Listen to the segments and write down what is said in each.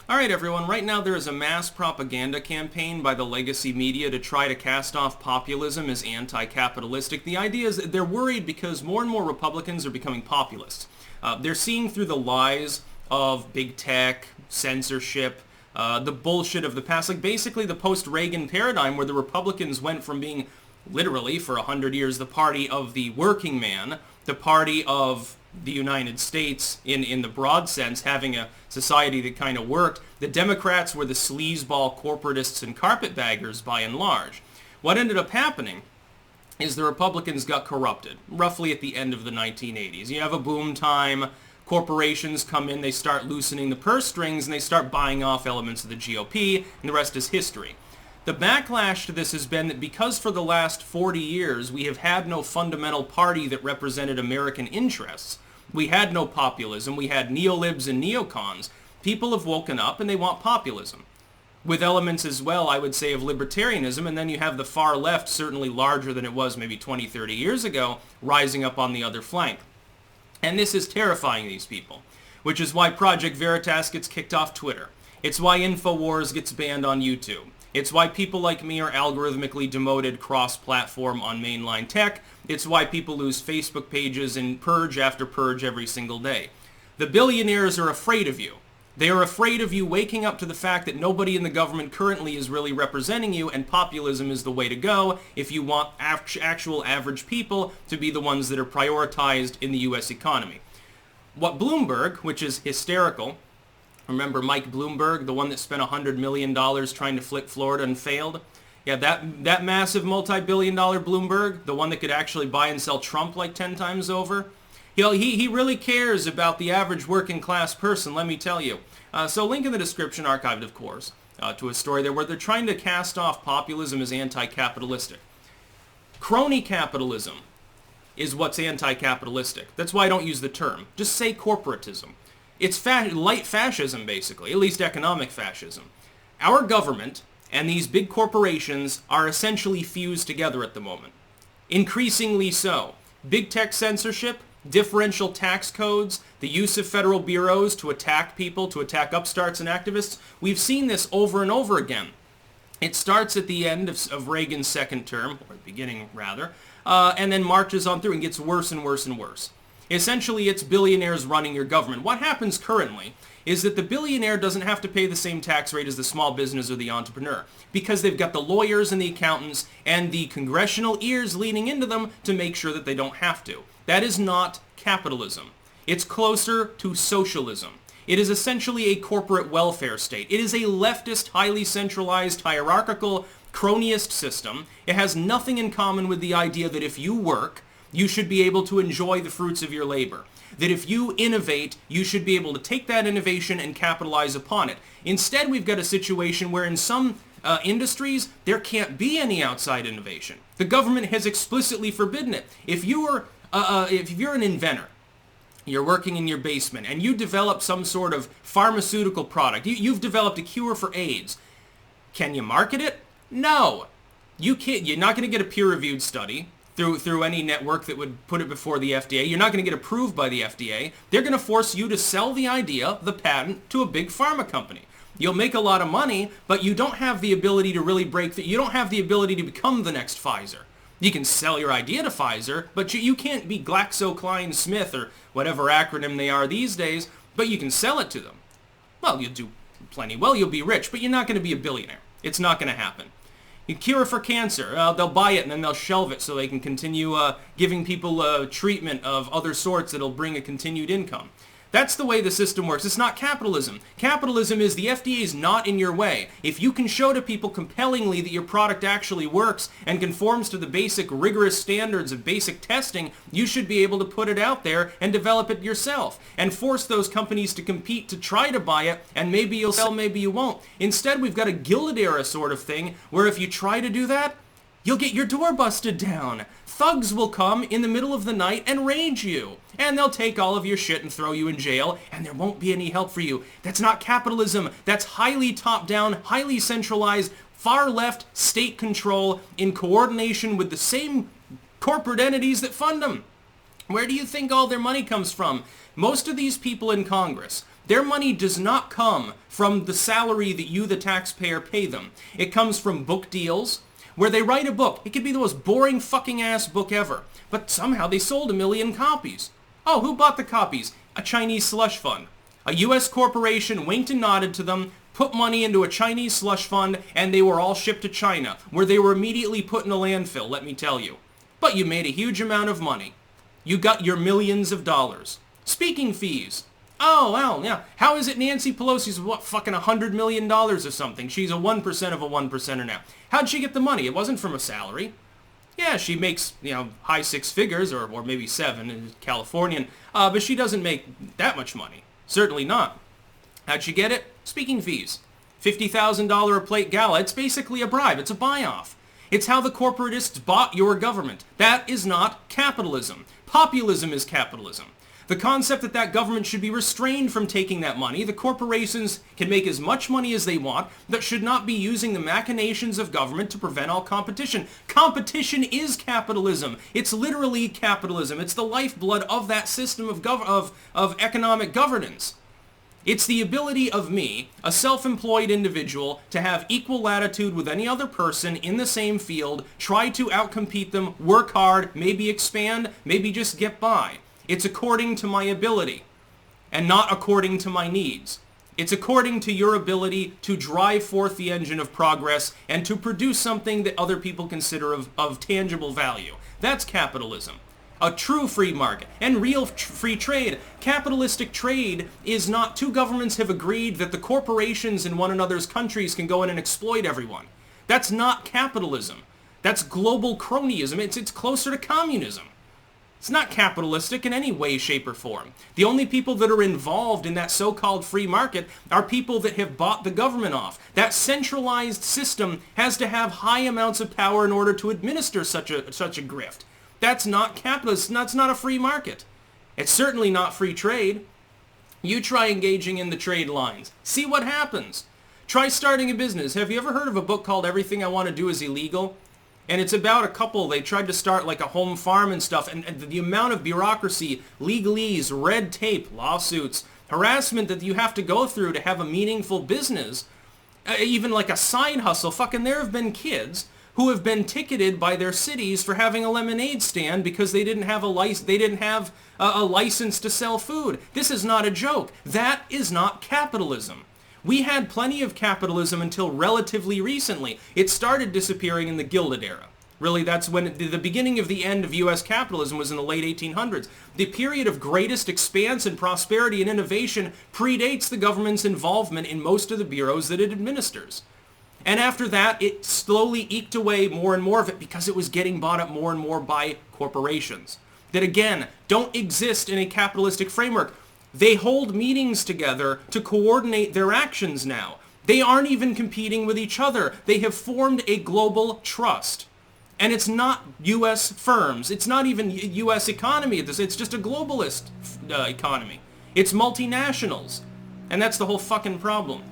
All right, everyone, right now there is a mass propaganda campaign by the legacy media to try to cast off populism as anti-capitalistic. The idea is that they're worried because more and more Republicans are becoming populists. They're seeing through the lies of big tech, censorship, the bullshit of the past, like basically the post-Reagan paradigm where the Republicans went from being literally for 100 years the party of the working man, the party of the United States in the broad sense, having a society that kind of worked. The Democrats were the sleazeball corporatists and carpetbaggers by and large. What ended up happening is the Republicans got corrupted, roughly at the end of the 1980s. You have a boom time, corporations come in, they start loosening the purse strings, and they start buying off elements of the GOP, and the rest is history. The backlash to this has been that because for the last 40 years we have had no fundamental party that represented American interests, we had no populism, we had neolibs and neocons, people have woken up and they want populism. With elements as well, I would say, of libertarianism, and then you have the far left, certainly larger than it was maybe 20, 30 years ago, rising up on the other flank. And this is terrifying these people, which is why Project Veritas gets kicked off Twitter. It's why InfoWars gets banned on YouTube. It's why people like me are algorithmically demoted cross-platform on mainline tech. It's why people lose Facebook pages and purge after purge every single day. The billionaires are afraid of you. They are afraid of you waking up to the fact that nobody in the government currently is really representing you, and populism is the way to go if you want actual average people to be the ones that are prioritized in the U.S. economy. What Bloomberg, which is hysterical, remember Mike Bloomberg, the one that spent $100 million trying to flip Florida and failed? Yeah, that massive multi-billion-dollar Bloomberg, the one that could actually buy and sell Trump like 10 times over, he really cares about the average working class person, let me tell you. So link in the description, archived of course, to a story there where they're trying to cast off populism as anti-capitalistic. Crony capitalism is what's anti-capitalistic. That's why I don't use the term. Just say corporatism. It's light fascism, basically, at least economic fascism. Our government and these big corporations are essentially fused together at the moment. Increasingly so. Big tech censorship, differential tax codes, the use of federal bureaus to attack people, to attack upstarts and activists. We've seen this over and over again. It starts at the end of Reagan's second term, or beginning rather, and then marches on through and gets worse and worse and worse. Essentially, it's billionaires running your government. What happens currently is that the billionaire doesn't have to pay the same tax rate as the small business or the entrepreneur because they've got the lawyers and the accountants and the congressional ears leaning into them to make sure that they don't have to. That is not capitalism. It's closer to socialism. It is essentially a corporate welfare state. It is a leftist, highly centralized, hierarchical, cronyist system. It has nothing in common with the idea that if you work, you should be able to enjoy the fruits of your labor. That if you innovate, you should be able to take that innovation and capitalize upon it. Instead, we've got a situation where in some industries, there can't be any outside innovation. The government has explicitly forbidden it. If you're an inventor, you're working in your basement, and you develop some sort of pharmaceutical product, you've developed a cure for AIDS, can you market it? No. You can't. You're not going to get a peer-reviewed study through any network that would put it before the FDA. You're not going to get approved by the FDA. They're going to force you to sell the idea, the patent, to a big pharma company. You'll make a lot of money, but you don't have the ability to really you don't have the ability to become the next Pfizer. You can sell your idea to Pfizer, but you can't be GlaxoSmithKline or whatever acronym they are these days, but you can sell it to them. Well, you'll do plenty well, you'll be rich, but you're not going to be a billionaire. It's not going to happen. You cure for cancer, they'll buy it and then they'll shelve it so they can continue giving people treatment of other sorts that'll bring a continued income. That's the way the system works. It's not capitalism. Capitalism is the FDA is not in your way. If you can show to people compellingly that your product actually works and conforms to the basic rigorous standards of basic testing, you should be able to put it out there and develop it yourself and force those companies to compete to try to buy it, and maybe you'll sell, maybe you won't. Instead, we've got a Gilded Era sort of thing where if you try to do that, you'll get your door busted down. Thugs will come in the middle of the night and raid you. And they'll take all of your shit and throw you in jail, and there won't be any help for you. That's not capitalism. That's highly top-down, highly centralized, far-left state control in coordination with the same corporate entities that fund them. Where do you think all their money comes from? Most of these people in Congress, Their money does not come from the salary that you, the taxpayer, pay them. It comes from book deals, where they write a book. It could be the most boring fucking ass book ever, but somehow they sold 1 million copies. Oh, who bought the copies? A Chinese slush fund. A US corporation winked and nodded to them, put money into a Chinese slush fund, and they were all shipped to China, where they were immediately put in a landfill, let me tell you. But you made a huge amount of money. You got your millions of dollars. Speaking fees. Oh, well, yeah. How is it Nancy Pelosi's, fucking $100 million or something? She's a 1% of a 1%er now. How'd she get the money? It wasn't from a salary. Yeah, she makes, high 6 figures, or maybe 7, Californian, but she doesn't make that much money. Certainly not. How'd she get it? Speaking fees. $50,000 a plate gala. It's basically a bribe. It's a buy-off. It's how the corporatists bought your government. That is not capitalism. Populism is capitalism. The concept that government should be restrained from taking that money, the corporations can make as much money as they want, that should not be using the machinations of government to prevent all competition. Competition is capitalism. It's literally capitalism. It's the lifeblood of that system of economic governance. It's the ability of me, a self-employed individual, to have equal latitude with any other person in the same field, try to outcompete them, work hard, maybe expand, maybe just get by. It's according to my ability, and not according to my needs. It's according to your ability to drive forth the engine of progress and to produce something that other people consider of tangible value. That's capitalism. A true free market and real free trade. Capitalistic trade is not two governments have agreed that the corporations in one another's countries can go in and exploit everyone. That's not capitalism. That's global cronyism. It's closer to communism. It's not capitalistic in any way, shape, or form. The only people that are involved in that so-called free market are people that have bought the government off. That centralized system has to have high amounts of power in order to administer such a grift. That's not capitalist. That's not a free market. It's certainly not free trade. You try engaging in the trade lines. See what happens. Try starting a business. Have you ever heard of a book called Everything I Want to Do is Illegal? And it's about a couple, they tried to start like a home farm and stuff, and the amount of bureaucracy, legalese, red tape, lawsuits, harassment that you have to go through to have a meaningful business, even like a side hustle. Fucking there have been kids who have been ticketed by their cities for having a lemonade stand because they didn't have a license to sell food. This is not a joke. That is not capitalism. We had plenty of capitalism until relatively recently. It started disappearing in the Gilded Era. Really, that's when the beginning of the end of U.S. capitalism was in the late 1800s. The period of greatest expanse and prosperity and innovation predates the government's involvement in most of the bureaus that it administers. And after that, it slowly eked away more and more of it because it was getting bought up more and more by corporations that, again, don't exist in a capitalistic framework. They hold meetings together to coordinate their actions now. They aren't even competing with each other. They have formed a global trust. And it's not U.S. firms. It's not even U.S. economy. It's just a globalist economy. It's multinationals. And that's the whole fucking problem.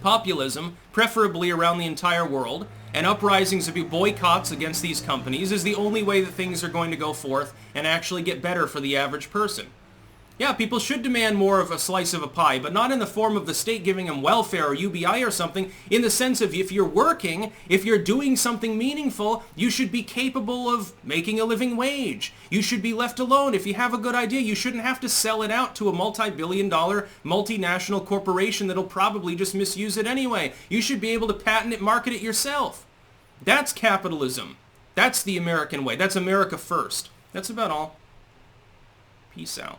Populism, preferably around the entire world, and uprisings of boycotts against these companies is the only way that things are going to go forth and actually get better for the average person. Yeah, people should demand more of a slice of a pie, but not in the form of the state giving them welfare or UBI or something. In the sense of if you're working, if you're doing something meaningful, you should be capable of making a living wage. You should be left alone. If you have a good idea, you shouldn't have to sell it out to a multi-billion-dollar multinational corporation that'll probably just misuse it anyway. You should be able to patent it, market it yourself. That's capitalism. That's the American way. That's America first. That's about all. Peace out.